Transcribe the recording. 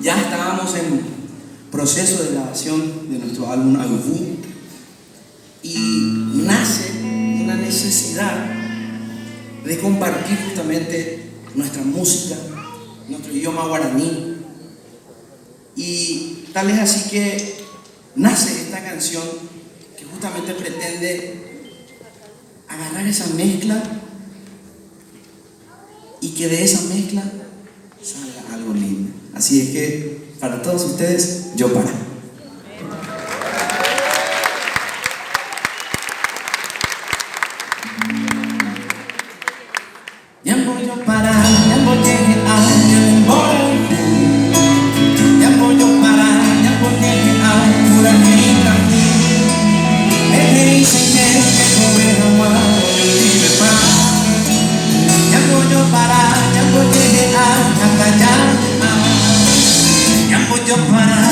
Ya estábamos en proceso de grabación de nuestro álbum Agufu y nace una necesidad de compartir justamente nuestra música, nuestro idioma guaraní, y tal es así que nace esta canción que justamente pretende agarrar esa mezcla y que de esa mezcla salga algo lindo. Así es que para todos ustedes, Yo Para. Nyambo yo para, nyambo llegue a nyambo. Nyambo yo para, nyambo llegue a pura vida. Me dicen que comer agua yo vive más. Nyambo yo para, nyambo llegue a callar. Nyambo yo para.